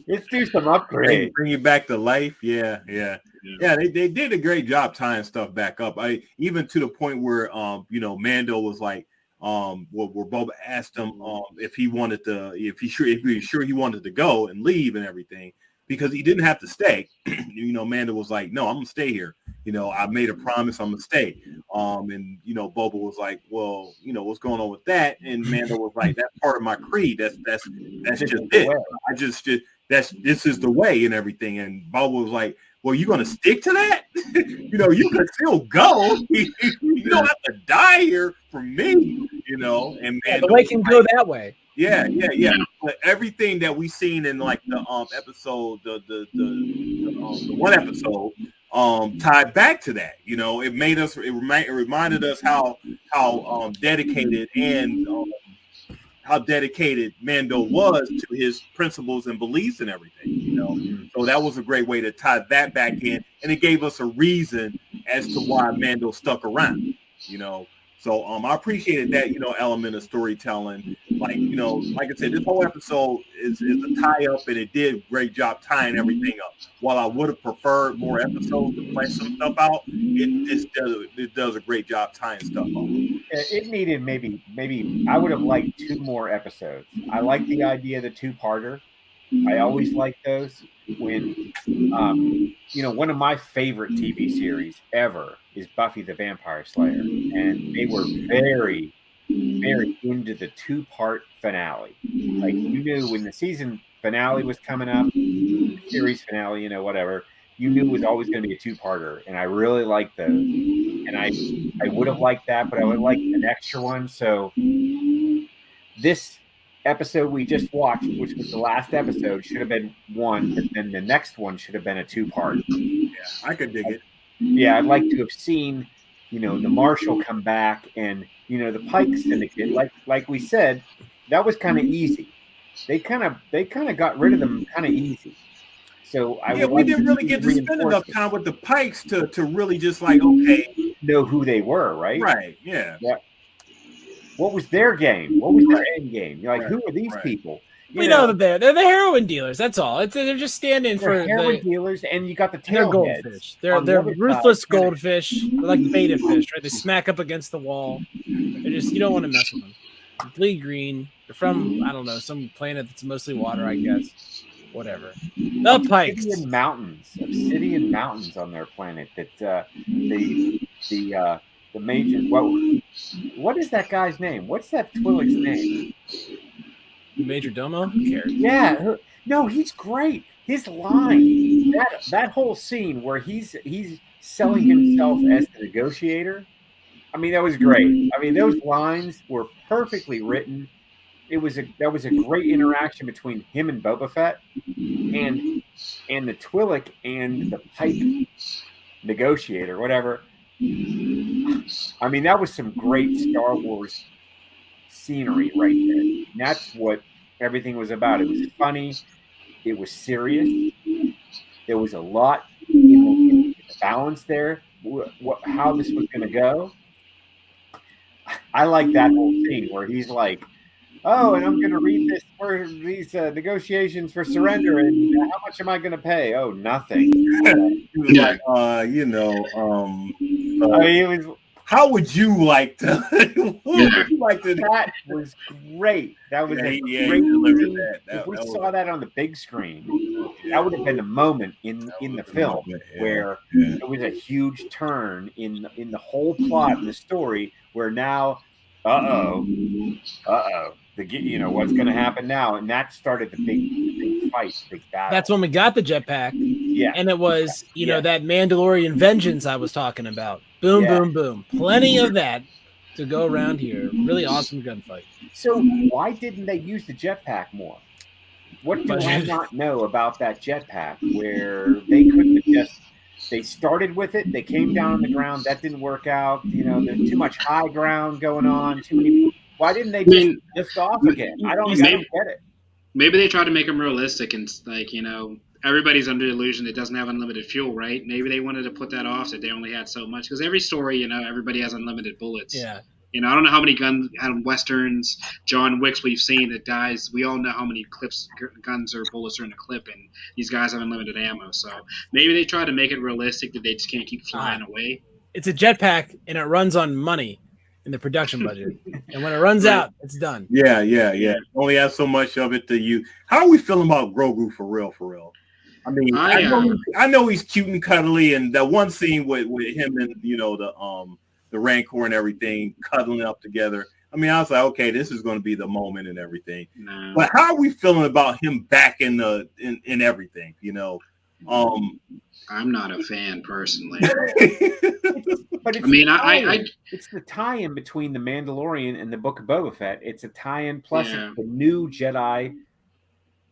Let's do some upgrades. Bring you back to life. Yeah. They did a great job tying stuff back up. Even to the point where Mando was like, where Boba asked him if he was sure he wanted to go and leave and everything, because he didn't have to stay. Mando was like, no, I'm gonna stay here. I made a promise, I'm gonna stay. And Boba was like, well, what's going on with that? And Mando was like, that's part of my creed. That's just it. This is the way and everything. And Boba was like, well, you gonna stick to that? You can still go. You don't have to die here for me. And the way can go that way. Yeah. But everything that we seen in like the episode, the one episode, tied back to that. You know, it reminded us how dedicated and how dedicated Mando was to his principles and beliefs and everything. You know, so that was a great way to tie that back in, and it gave us a reason as to why Mando stuck around. You know. So I appreciated that, you know, element of storytelling. Like, you know, like I said, this whole episode is a tie-up, and it did a great job tying everything up. While I would have preferred more episodes to flesh some stuff out, it does a great job tying stuff up. It needed maybe I would have liked 2 more episodes. I like the idea of the 2-parter. I always like those. When you know, one of my favorite TV series ever is Buffy the Vampire Slayer, and they were very, very into the 2-part finale. Like, you knew when the season finale was coming up, the series finale, you know, whatever, you knew it was always going to be a 2-parter, and I really liked those. And I would have liked that, but I would like an extra one. So this episode we just watched, which was the last episode, should have been 1, but then the next one should have been a 2-part. Yeah, I could dig it. Yeah, I'd like to have seen, you know, the Marshal come back, and, you know, the Pike Syndicate. Like we said, that was kind of easy. They kind of got rid of them kind of easy. So we didn't really get to spend enough time with the Pikes to really just like, okay, know who they were, right? Right. Yeah. What was their game? What was their end game? You're like, who are these people? We know that they're the heroin dealers. That's all. They're just standing for heroin dealers, and you got the tail goldfish. They're ruthless goldfish. They're like beta fish, right? They smack up against the wall. They're just, you don't want to mess with them. They bleed green. They're from, I don't know, some planet that's mostly water, I guess. Whatever. The Pikes. Obsidian mountains on their planet. That the major. What is that guy's name? What's that Twi'lek's name? Major Domo? Who cares? Yeah. No, he's great. His line, that whole scene where he's selling himself as the negotiator. I mean, that was great. I mean, those lines were perfectly written. That was a great interaction between him and Boba Fett, and the Twi'lek and the Pike negotiator, whatever. I mean, that was some great Star Wars scenery right there. And that's what everything was about. It was funny. It was serious. There was a lot in the balance there. How this was going to go. I like that whole scene where he's like, "Oh, and I'm going to read these negotiations for surrender, and how much am I going to pay? Oh, nothing." Like, you know, I mean, it was. How would you like to? That was great. That was a great scene. If we saw that on the big screen, that would have been a moment in the film where it was a huge turn in the whole plot and the story. Where now, you know what's going to happen now, and that started the big fight, big battle. That's when we got the jetpack. Yeah, and it was you know that Mandalorian vengeance I was talking about. Boom, boom, boom. Plenty of that to go around here. Really awesome gunfight. So why didn't they use the jetpack more? What do I not know about that jetpack where they couldn't have just they started with it, they came down on the ground, that didn't work out, you know, there's too much high ground going on, too many why didn't they just lift off again? I don't get it. Maybe they tried to make them realistic and like, you know, everybody's under the illusion it doesn't have unlimited fuel, right? Maybe they wanted to put that off that they only had so much because every story, you know, everybody has unlimited bullets. Yeah. You know, I don't know how many westerns, John Wicks we've seen that guys. We all know how many guns or bullets are in a clip, and these guys have unlimited ammo. So maybe they try to make it realistic that they just can't keep flying away. It's a jetpack, and it runs on money in the production budget, and when it runs out, it's done. Yeah. Only have so much of it to you. How are we feeling about Grogu for real? I mean, I know he's cute and cuddly, and that one scene with him and you know the Rancor and everything cuddling up together. I mean, I was like, okay, this is going to be the moment and everything. No. But how are we feeling about him back in everything? You know, I'm not a fan personally. But it's I mean, it's the tie-in between the Mandalorian and the Book of Boba Fett. It's a tie-in, plus Yeah. it's the new Jedi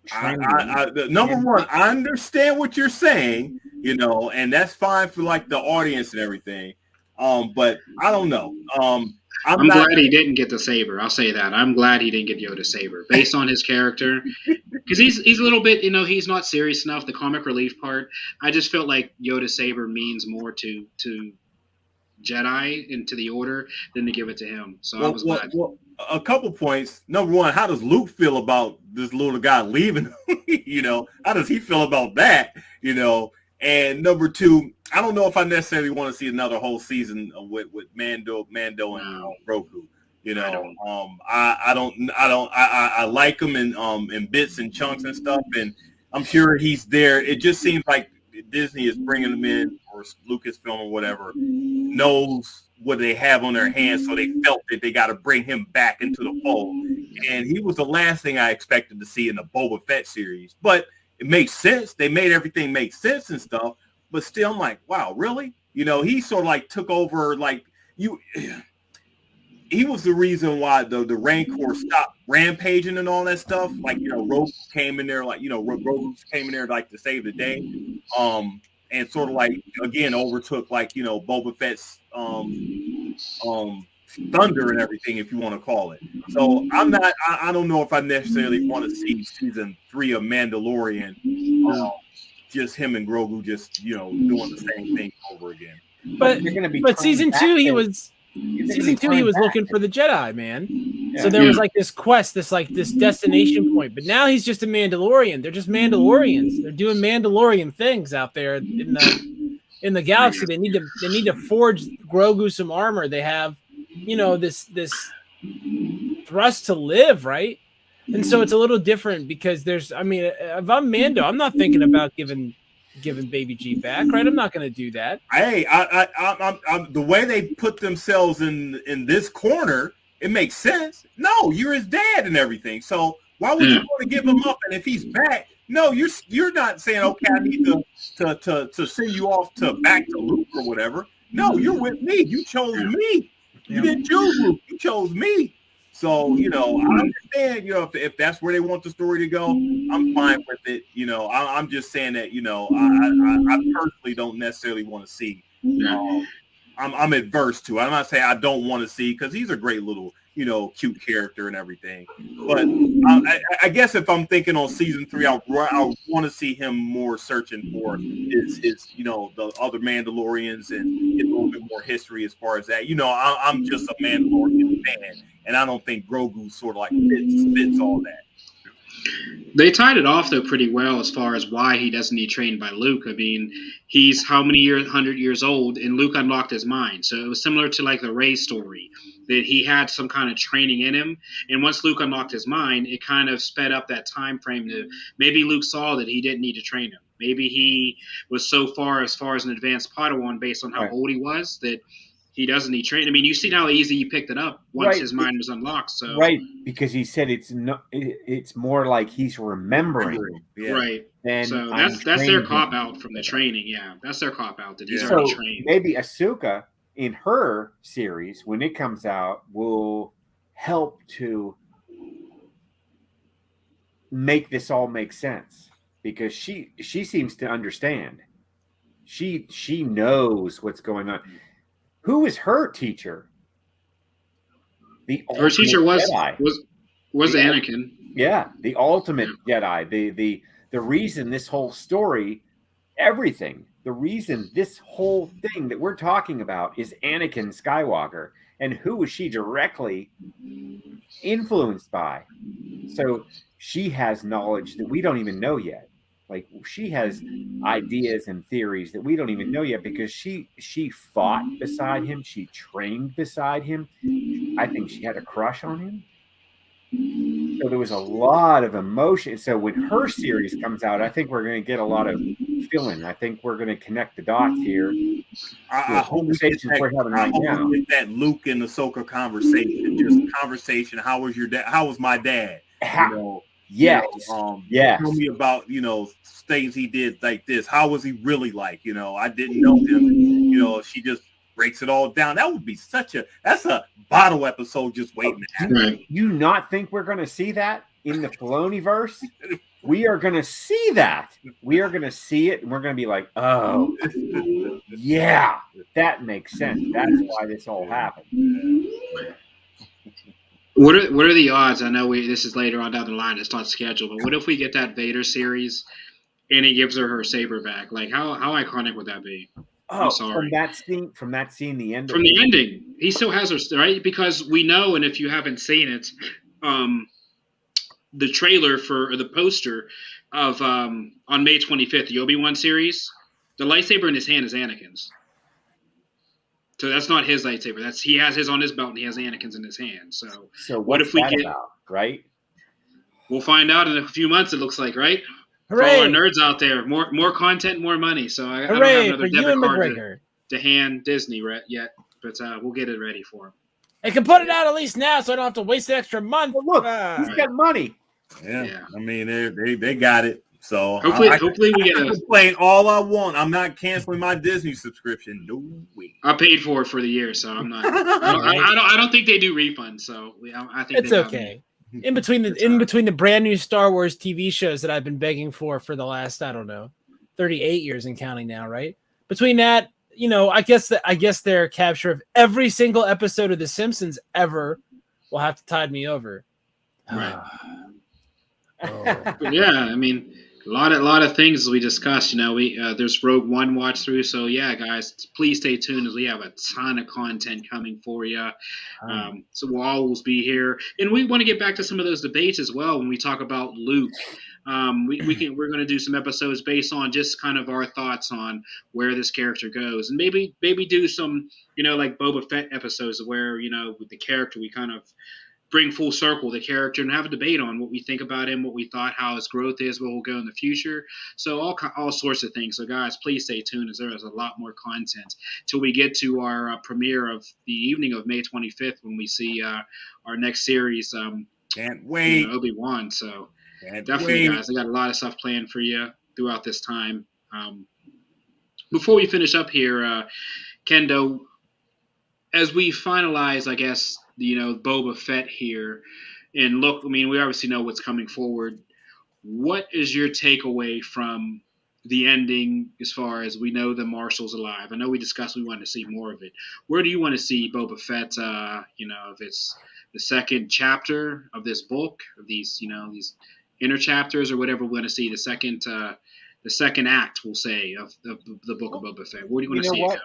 training. Number one, I understand what you're saying, you know, and that's fine for like the audience and everything. But I don't know. I'm glad he didn't get the saber. I'll say that. I'm glad he didn't get Yoda's saber based on his character, because he's a little bit, you know, he's not serious enough. The comic relief part, I just felt like Yoda's saber means more to Jedi and to the Order than to give it to him. So I was glad. Well, a couple points. Number one, how does Luke feel about this little guy leaving? You know, how does he feel about that? You know, and number two, I don't know if I necessarily want to see another whole season with Mando and Grogu. You know, I like him in bits and chunks and stuff, and I'm sure he's there. It just seems like Disney is bringing him in, or Lucasfilm or whatever, knows what they have on their hands, so they felt that they got to bring him back into the fold. And he was the last thing I expected to see in the Boba Fett series. But it makes sense. They made everything make sense and stuff. But still, I'm like, wow, really? You know, he sort of like took over, like he was the reason why the Rancor stopped rampaging and all that stuff. Like, you know, Rogue came in there, like, you know, Rogue came in there like to save the day. And sort of like, again, overtook, like, you know, Boba Fett's thunder and everything, if you want to call it. So I don't know if I necessarily want to see season 3 of Mandalorian, just him and Grogu just, you know, doing the same thing over again. But season 2, he was looking for the Jedi, man. Yeah. So there was like this quest, this destination point. But now he's just a Mandalorian. They're just Mandalorians. They're doing Mandalorian things out there in the galaxy. They need to forge Grogu some armor. They have, you know, this thrust to live, right? And so it's a little different because if I'm Mando, I'm not thinking about giving Baby G back, right? I'm not going to do that. Hey, I'm the way they put themselves in this corner, it makes sense. No, you're his dad and everything. So why would you want to give him up? And if he's back, no, you're not saying, okay, I need to send you off back to Luke or whatever. No, you're with me. You chose me. You didn't choose Luke. You chose me. So, you know, I understand, you know, if that's where they want the story to go, I'm fine with it. You know, I'm just saying that, you know, I personally don't necessarily want to see. I'm adverse to it. I'm not saying I don't want to see, because he's a great little, you know, cute character and everything. But I guess if I'm thinking on season 3, I want to see him more searching for his, you know, the other Mandalorians and get a little bit more history as far as that. You know, I'm just a Mandalorian fan, and I don't think Grogu sort of like fits all that. They tied it off, though, pretty well as far as why he doesn't need trained by Luke. I mean, he's how many 100 years old, and Luke unlocked his mind. So it was similar to like the Rey story, that he had some kind of training in him. And once Luke unlocked his mind, it kind of sped up that time frame to maybe Luke saw that he didn't need to train him. Maybe he was so far as an advanced Padawan based on how old he was that he doesn't need training. I mean, you see how easy he picked it up once his mind was unlocked. So because he said it's more like he's remembering. Yeah. Right. So that's their cop out from the training. Yeah, that's their cop out that he's already trained. Maybe Ahsoka in her series, when it comes out, will help to make this all make sense, because she seems to understand. She knows what's going on. Who is her teacher? Her teacher was Anakin. Yeah, the ultimate Jedi. The reason this whole story, everything, the reason this whole thing that we're talking about is Anakin Skywalker, and who is she directly influenced by? So she has knowledge that we don't even know yet. Like, she has ideas and theories that we don't even know yet, because she fought beside him. She trained beside him. I think she had a crush on him. So there was a lot of emotion. So when her series comes out, I think we're going to get a lot of feeling. I think we're going to connect the dots here. I hope we're having right now. That Luke and Ahsoka conversation, just conversation. How was your dad? How was my dad? Yes. Yes. Tell me about, things he did like this. How was he really like? I didn't know him. She just breaks it all down. That would be that's a bottle episode just waiting to happen. Right. You not think we're going to see that in the Filoni-verse? We are going to see that. We are going to see it, and we're going to be like, oh, yeah, that makes sense. That's why this all happened. What are the odds? I know this is later on down the line. It's not scheduled, but what if we get that Vader series and he gives her saber back? Like, how iconic would that be? Oh, from that scene, the end. From the ending, he still has her, right? Because we know, and if you haven't seen it, the trailer or the poster of on May 25th, the Obi-Wan series, the lightsaber in his hand is Anakin's. So that's not his lightsaber. He has his on his belt, and he has Anakin's in his hand. So what if we get about, right? We'll find out in a few months. It looks like, right? Hooray! For all our nerds out there, more content, more money. So I don't have another debit card to hand Disney yet, but we'll get it ready for him. They can put it out at least now, so I don't have to waste an extra month. Well, look, he's got money. Yeah. I mean, they got it. So hopefully we get I can play all I want. I'm not canceling my Disney subscription. No way. I paid for it for the year, so I'm not. I don't think they do refunds. So I think it's okay. In between the brand new Star Wars TV shows that I've been begging for the last 38 years and counting now, right? Between that, I guess their capture of every single episode of The Simpsons ever will have to tide me over. Right. Yeah, I mean, a lot of things we discussed. There's Rogue One watch through. So yeah, guys, please stay tuned as we have a ton of content coming for you. So we'll always be here, and we want to get back to some of those debates as well when we talk about Luke. We're going to do some episodes based on just kind of our thoughts on where this character goes, and maybe do some like Boba Fett episodes where with the character we kind of bring full circle the character and have a debate on what we think about him, what we thought, how his growth is, where we'll go in the future. So all sorts of things. So guys, please stay tuned as there is a lot more content till we get to our premiere of the evening of May 25th when we see our next series. Can't wait. Obi-Wan. So definitely, guys, I got a lot of stuff planned for you throughout this time. Before we finish up here, Kendo, as we finalize, I guess, Boba Fett here, and look, I mean, we obviously know what's coming forward. What is your takeaway from the ending as far as we know the Marshal's alive? I know we discussed we want to see more of it. Where do you want to see Boba Fett, if it's the second chapter of this book, of these inner chapters or whatever we want to see, the second act, we'll say, of the book of Boba Fett? Where do you want to see it go?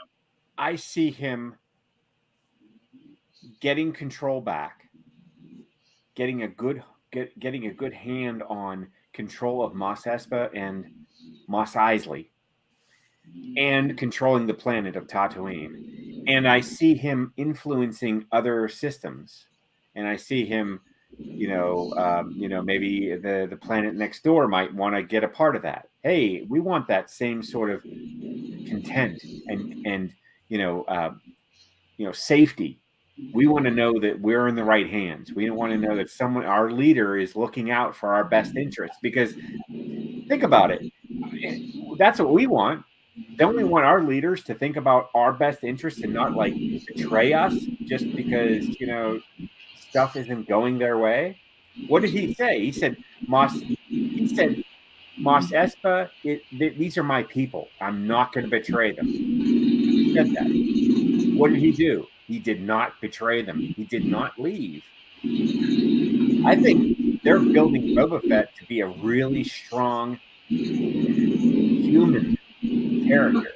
I see him getting control back, getting a good hand on control of Mos Espa and Mos Eisley, and controlling the planet of Tatooine. And I see him influencing other systems, and I see him, maybe the planet next door might want to get a part of that. Hey, we want that same sort of content and safety. We want to know that we're in the right hands. We don't want to know that our leader is looking out for our best interests. Because think about it. That's what we want. Don't we want our leaders to think about our best interests and not betray us just because, stuff isn't going their way? What did he say? He said, Mos Espa, these are my people. I'm not going to betray them. He said that. What did he do? He did not betray them. He did not leave. I think they're building Boba Fett to be a really strong human character.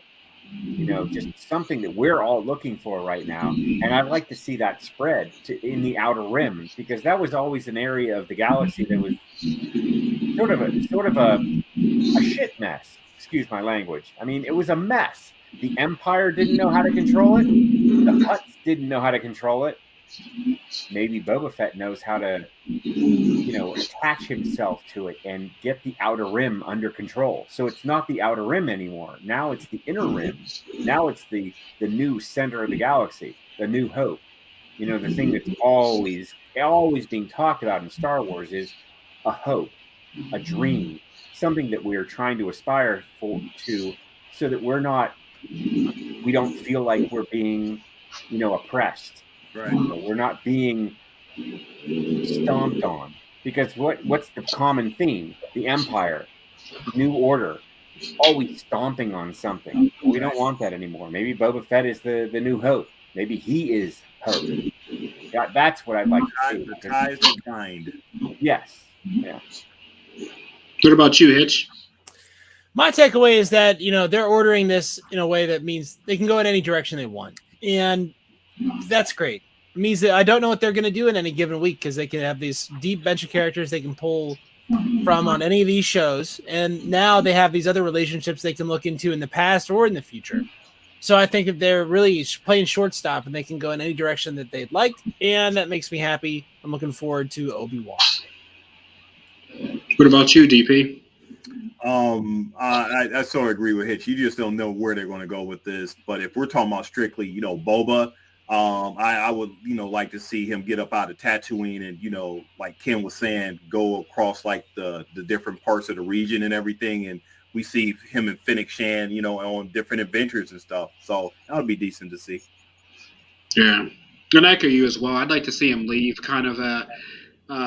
Just something that we're all looking for right now. And I'd like to see that spread in the Outer Rim, because that was always an area of the galaxy that was sort of a shit mess. Excuse my language. I mean, it was a mess. The Empire didn't know how to control it. The Hutts didn't know how to control it. Maybe Boba Fett knows how to, attach himself to it and get the Outer Rim under control. So it's not the Outer Rim anymore. Now it's the Inner Rim. Now it's the new center of the galaxy, the New Hope. The thing that's always being talked about in Star Wars is a hope. a dream, something that we're trying to aspire to, so that we don't feel like we're being, oppressed. Right. We're not being stomped on, because what's the common theme? The Empire, New Order, it's always stomping on something. We don't want that anymore. Maybe Boba Fett is the new hope. Maybe he is hope. That's what I'd like to see. The ties that bind. Yes. Yeah. What about you, Hitch? My takeaway is that, they're ordering this in a way that means they can go in any direction they want. And that's great. It means that I don't know what they're going to do in any given week, because they can have these deep bench of characters they can pull from on any of these shows. And now they have these other relationships they can look into in the past or in the future. So I think that they're really playing shortstop, and they can go in any direction that they'd like. And that makes me happy. I'm looking forward to Obi-Wan. What about you, DP? I sort of agree with Hitch. You just don't know where they're going to go with this. But if we're talking about strictly, Boba, I would, like to see him get up out of Tatooine and, like Ken was saying, go across like the different parts of the region and everything. And we see him and Fennec Shan, on different adventures and stuff. So that would be decent to see. Yeah. And I echo you as well. I'd like to see him leave kind of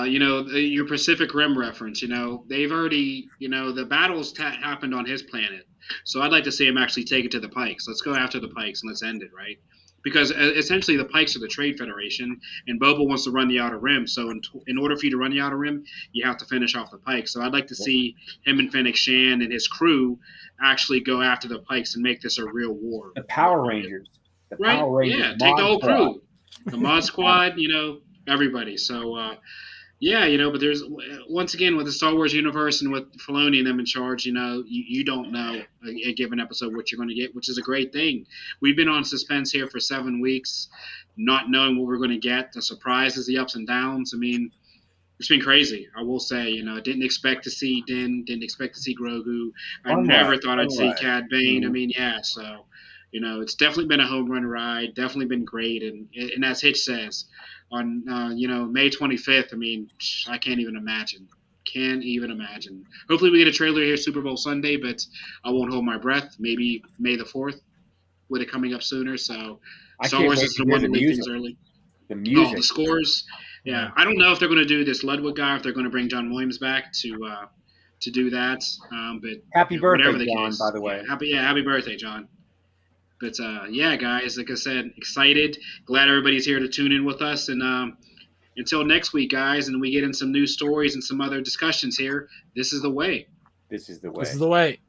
your Pacific Rim reference. They've already, the battles happened on his planet. So I'd like to see him actually take it to the Pikes. Let's go after the Pikes and let's end it, right? Because essentially the Pikes are the Trade Federation, and Boba wants to run the Outer Rim. So in order for you to run the Outer Rim, you have to finish off the Pikes. So I'd like to see him and Fennec Shan and his crew actually go after the Pikes and make this a real war. The Power Rangers. Right? Power Rangers, yeah, take the whole crew. The Mod Squad, everybody. So, but there's, once again, with the Star Wars universe and with Filoni and them in charge, you don't know a given episode what you're going to get, which is a great thing. We've been on suspense here for 7 weeks, not knowing what we're going to get, the surprises, the ups and downs. I mean, it's been crazy, I will say. Didn't expect to see Din, didn't expect to see Grogu. I never thought I'd see Cad Bane. Mm-hmm. I mean, so, it's definitely been a home run ride, definitely been great. And as Hitch says, on May 25th, I mean, I can't even imagine. Hopefully we get a trailer here Super Bowl Sunday, but I won't hold my breath. Maybe May the 4th, with it coming up sooner. So Star Wars is the one to make things early. The music. The scores. Yeah, I don't know if they're going to do this Ludwig guy, if they're going to bring John Williams back to do that. But happy birthday, John, by the way. Happy birthday, John. But guys, like I said, excited. Glad everybody's here to tune in with us. And until next week, guys, and we get in some new stories and some other discussions here, this is the way. This is the way. This is the way.